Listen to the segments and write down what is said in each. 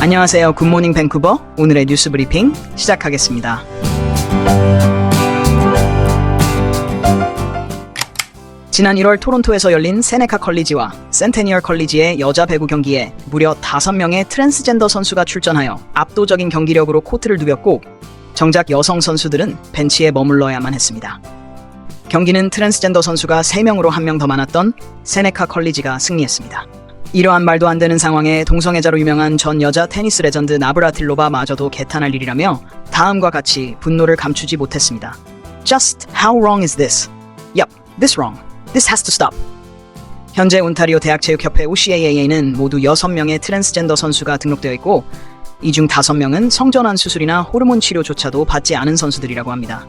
안녕하세요. 굿모닝 밴쿠버. 오늘의 뉴스 브리핑 시작하겠습니다. 지난 1월 토론토에서 열린 세네카 컬리지와 센테니얼 컬리지의 여자 배구 경기에 무려 5명의 트랜스젠더 선수가 출전하여 압도적인 경기력으로 코트를 누볐고, 정작 여성 선수들은 벤치에 머물러야만 했습니다. 경기는 트랜스젠더 선수가 3명으로 1명 더 많았던 세네카 컬리지가 승리했습니다. 이러한 말도 안 되는 상황에 동성애자로 유명한 전 여자 테니스 레전드 나브라틸로바마저도 개탄할 일이라며 다음과 같이 분노를 감추지 못했습니다. Just how wrong is this? Yup, this wrong. This has to stop. 현재 온타리오 대학체육협회 OCAA는 모두 6명의 트랜스젠더 선수가 등록되어 있고, 이 중 5명은 성전환 수술이나 호르몬 치료조차도 받지 않은 선수들이라고 합니다.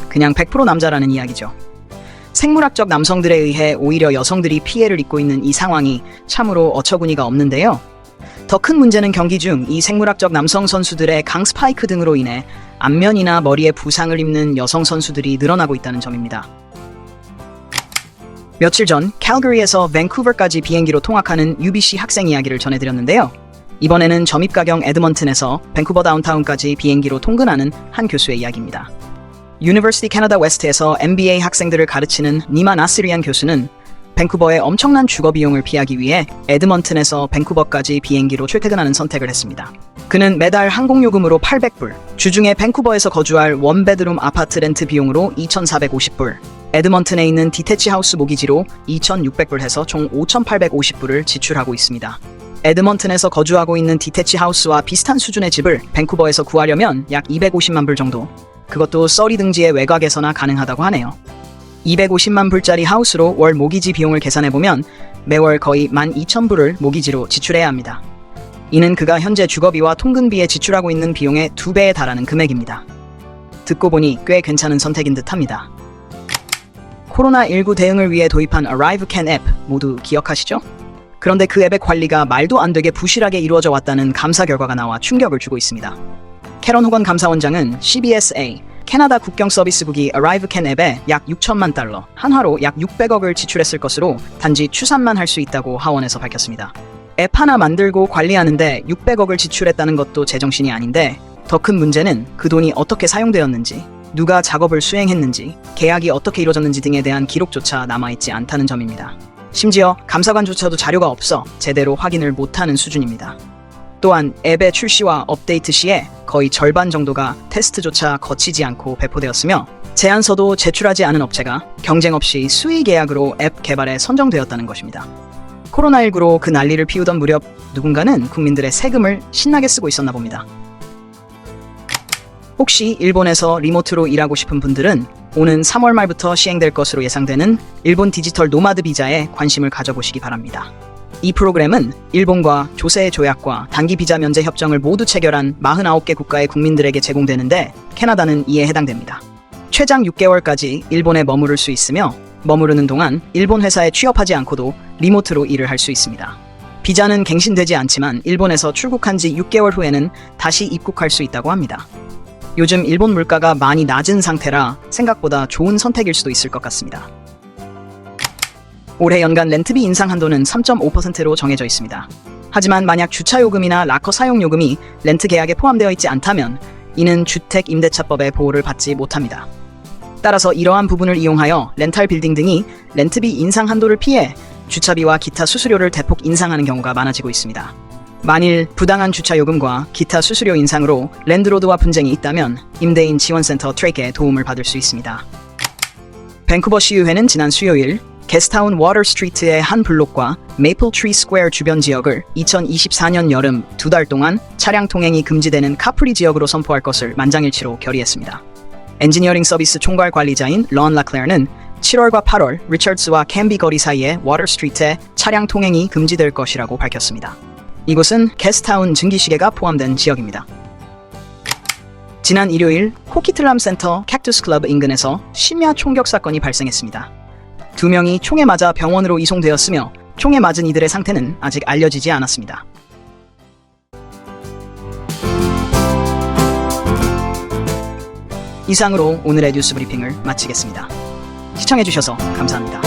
그냥 100% 남자라는 이야기죠. 생물학적 남성들에 의해 오히려 여성들이 피해를 입고 있는 이 상황이 참으로 어처구니가 없는데요. 더 큰 문제는 경기 중 이 생물학적 남성 선수들의 강 스파이크 등으로 인해 안면이나 머리에 부상을 입는 여성 선수들이 늘어나고 있다는 점입니다. 며칠 전 캘거리에서 밴쿠버까지 비행기로 통학하는 UBC 학생 이야기를 전해드렸는데요. 이번에는 점입가경 에드먼튼에서 밴쿠버 다운타운까지 비행기로 통근하는 한 교수의 이야기입니다. 유니버시티 캐나다 웨스트에서 MBA 학생들을 가르치는 니마 나스리안 교수는 밴쿠버의 엄청난 주거 비용을 피하기 위해 에드먼튼에서 밴쿠버까지 비행기로 출퇴근하는 선택을 했습니다. 그는 매달 항공요금으로 800불, 주중에 밴쿠버에서 거주할 원베드룸 아파트 렌트 비용으로 2,450불, 에드먼튼에 있는 디태치 하우스 모기지로 2,600불 해서 총 5,850불을 지출하고 있습니다. 에드먼튼에서 거주하고 있는 디태치 하우스와 비슷한 수준의 집을 밴쿠버에서 구하려면 약 250만 불 정도, 그것도 서리 등지의 외곽에서나 가능하다고 하네요. 250만 불짜리 하우스로 월 모기지 비용을 계산해보면 매월 거의 12,000불을 모기지로 지출해야 합니다. 이는 그가 현재 주거비와 통근비에 지출하고 있는 비용의 2배에 달하는 금액입니다. 듣고 보니 꽤 괜찮은 선택인 듯합니다. 코로나19 대응을 위해 도입한 ArriveCan 앱 모두 기억하시죠? 그런데 그 앱의 관리가 말도 안 되게 부실하게 이루어져 왔다는 감사 결과가 나와 충격을 주고 있습니다. 캐런 호건 감사원장은 CBSA, 캐나다 국경 서비스국이 ArriveCan 앱에 약 6천만 달러, 한화로 약 600억을 지출했을 것으로 단지 추산만 할 수 있다고 하원에서 밝혔습니다. 앱 하나 만들고 관리하는데 600억을 지출했다는 것도 제정신이 아닌데, 더 큰 문제는 그 돈이 어떻게 사용되었는지, 누가 작업을 수행했는지, 계약이 어떻게 이루어졌는지 등에 대한 기록조차 남아있지 않다는 점입니다. 심지어 감사관조차도 자료가 없어 제대로 확인을 못하는 수준입니다. 또한 앱의 출시와 업데이트 시에 거의 절반 정도가 테스트조차 거치지 않고 배포되었으며, 제안서도 제출하지 않은 업체가 경쟁 없이 수의 계약으로 앱 개발에 선정되었다는 것입니다. 코로나19로 그 난리를 피우던 무렵 누군가는 국민들의 세금을 신나게 쓰고 있었나 봅니다. 혹시 일본에서 리모트로 일하고 싶은 분들은 오는 3월 말부터 시행될 것으로 예상되는 일본 디지털 노마드 비자에 관심을 가져보시기 바랍니다. 이 프로그램은 일본과 조세 조약과 단기 비자 면제 협정을 모두 체결한 49개 국가의 국민들에게 제공되는데, 캐나다는 이에 해당됩니다. 최장 6개월까지 일본에 머무를 수 있으며, 머무르는 동안 일본 회사에 취업하지 않고도 리모트로 일을 할 수 있습니다. 비자는 갱신되지 않지만 일본에서 출국한 지 6개월 후에는 다시 입국할 수 있다고 합니다. 요즘 일본 물가가 많이 낮은 상태라 생각보다 좋은 선택일 수도 있을 것 같습니다. 올해 연간 렌트비 인상 한도는 3.5%로 정해져 있습니다. 하지만 만약 주차요금이나 락커 사용요금이 렌트 계약에 포함되어 있지 않다면 이는 주택임대차법의 보호를 받지 못합니다. 따라서 이러한 부분을 이용하여 렌탈 빌딩 등이 렌트비 인상 한도를 피해 주차비와 기타 수수료를 대폭 인상하는 경우가 많아지고 있습니다. 만일 부당한 주차요금과 기타 수수료 인상으로 랜드로드와 분쟁이 있다면 임대인 지원센터 트랙에 도움을 받을 수 있습니다. 밴쿠버 시의회는 지난 수요일 게스트타운 워터 스트리트의 한 블록과 메이플 트리 스퀘어 주변 지역을 2024년 여름 2달 동안 차량 통행이 금지되는 카프리 지역으로 선포할 것을 만장일치로 결의했습니다. 엔지니어링 서비스 총괄 관리자인 런 라클레어는 7월과 8월 리처드스와 캔비 거리 사이의 워터 스트리트에 차량 통행이 금지될 것이라고 밝혔습니다. 이곳은 게스트타운 증기시계가 포함된 지역입니다. 지난 일요일 코키틀람 센터 캡투스 클럽 인근에서 심야 총격 사건이 발생했습니다. 2명이 총에 맞아 병원으로 이송되었으며 총에 맞은 이들의 상태는 아직 알려지지 않았습니다. 이상으로 오늘의 뉴스 브리핑을 마치겠습니다. 시청해주셔서 감사합니다.